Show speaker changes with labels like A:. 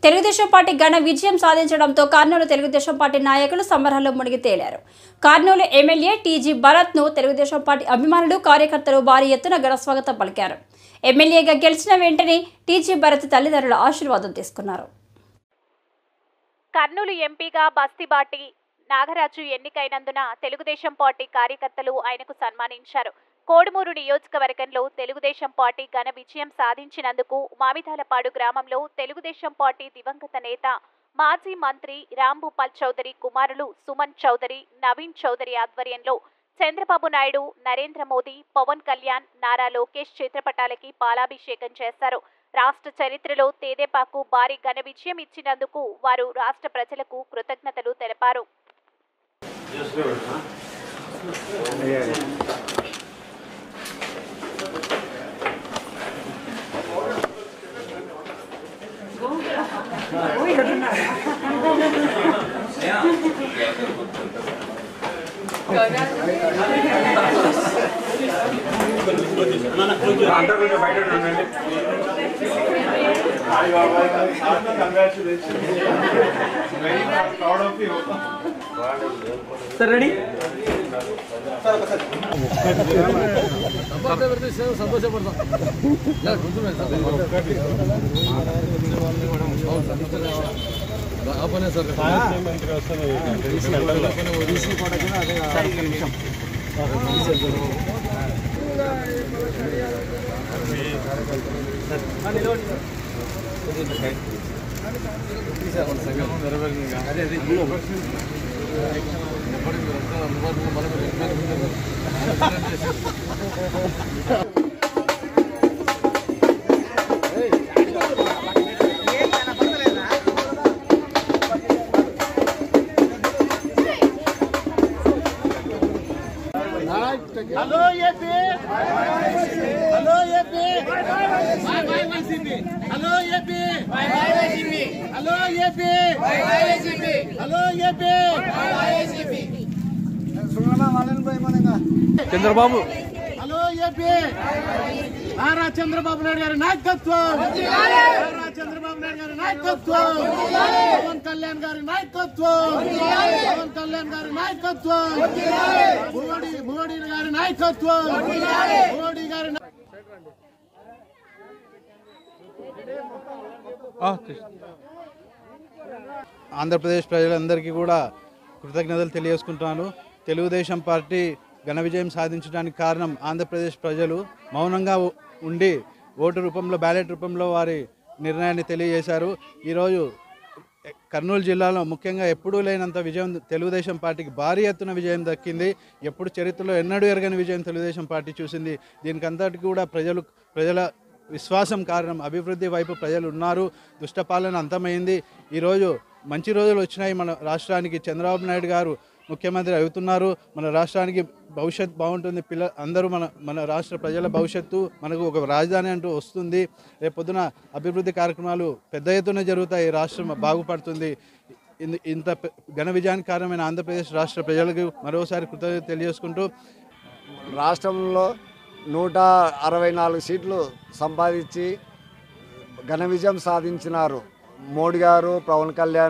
A: Telugu Desam party ఘన విజయం సాధించడంతో కర్నూలు తెలుగుదేశం పార్టీ నాయకులు సంబరాల్లో మునిగి తేలారు. కర్నూలు ఎమ్మెల్యే టీజీ భరత్ను తెలుగుదేశం పార్టీ అభిమానులు, కార్యకర్తలు భారీ ఎత్తున ఘన స్వాగతం పలికారు. ఎమ్మెల్యేగా గెలిచిన వెంటనే టీజీ భరత్ తల్లిదండ్రుల ఆశీర్వాదం తీసుకున్నారు.
B: కర్నూలు ఎంపీగా బస్తిబాటి నాగరాజు ఎన్నికైనందున తెలుగుదేశం పార్టీ కార్యకర్తలు ఆయనకు సన్మానించారు. కోడుమూరు నియోజకవర్గంలో తెలుగుదేశం పార్టీ ఘన విజయం సాధించినందుకు మామిదాలపాడు గ్రామంలో తెలుగుదేశం పార్టీ దివంగత నేత మాజీ మంత్రి రాంభూపాల్ చౌదరి కుమారులు సుమన్ చౌదరి, నవీన్ చౌదరి ఆధ్వర్యంలో చంద్రబాబు నాయుడు, నరేంద్ర మోదీ, పవన్ కళ్యాణ్, నారా లోకేష్ చిత్రపటాలకి పాలాభిషేకం చేశారు. రాష్ట్ర చరిత్రలో తెదేపాకు భారీ ఘన విజయం ఇచ్చినందుకు వారు రాష్ట్ర ప్రజలకు కృతజ్ఞతలు తెలిపారు.
C: Sir, ready?
D: Hello, AP. Hello, AP. Bye bye, YCP. Hello, AP. Bye bye, YCP. Hello, AP. Bye bye, YCP. Hello, AP. Bye bye, YCP. Sungana Malan bhai manenga.
C: Chandrababu.
D: Hello, AP. Nara Chandrababu Naidu garu నాయకత్వం. Nara Chandrababu Naidu garu నాయకత్వం. Pawan Kalyan garu నాయకత్వం. Pawan Kalyan garu నాయకత్వం. మోడీ గారి నాయకత్వం. మోడీ గారి
E: ఆంధ్రప్రదేశ్ ప్రజలందరికీ కూడా కృతజ్ఞతలు తెలియజేసుకుంటున్నాను. తెలుగుదేశం పార్టీ ఘన విజయం సాధించడానికి కారణం ఆంధ్రప్రదేశ్ ప్రజలు మౌనంగా ఉండి ఓటు రూపంలో, బ్యాలెట్ రూపంలో వారి నిర్ణయాన్ని తెలియజేశారు. ఈరోజు కర్నూలు జిల్లాలో ముఖ్యంగా ఎప్పుడూ లేనంత విజయం తెలుగుదేశం పార్టీకి భారీ ఎత్తున విజయం దక్కింది. ఎప్పుడు చరిత్రలో ఎన్నడూ ఎరగని విజయం తెలుగుదేశం పార్టీ చూసింది. దీనికంతటికి కూడా ప్రజల విశ్వాసం కారణం. అభివృద్ధి వైపు ప్రజలు ఉన్నారు. దుష్టపాలన అంతమైంది. ఈరోజు మంచి రోజులు వచ్చినాయి. మన రాష్ట్రానికి చంద్రబాబు నాయుడు గారు ముఖ్యమంత్రి అవుతున్నారు. మన రాష్ట్రానికి భవిష్యత్తు బాగుంటుంది. అందరూ మన రాష్ట్ర ప్రజల భవిష్యత్తు, మనకు ఒక రాజధాని అంటూ వస్తుంది. రేపొద్దున అభివృద్ధి కార్యక్రమాలు పెద్ద ఎత్తున జరుగుతాయి. రాష్ట్రం బాగుపడుతుంది. ఇంత ఘన విజయానికి కారణమైన ఆంధ్రప్రదేశ్ రాష్ట్ర ప్రజలకు మరోసారి కృతజ్ఞతలు తెలియజేసుకుంటూ,
F: రాష్ట్రంలో 164 సీట్లు సంపాదించి ఘన విజయం సాధించినారు మోడీ గారు, పవన్ కళ్యాణ్.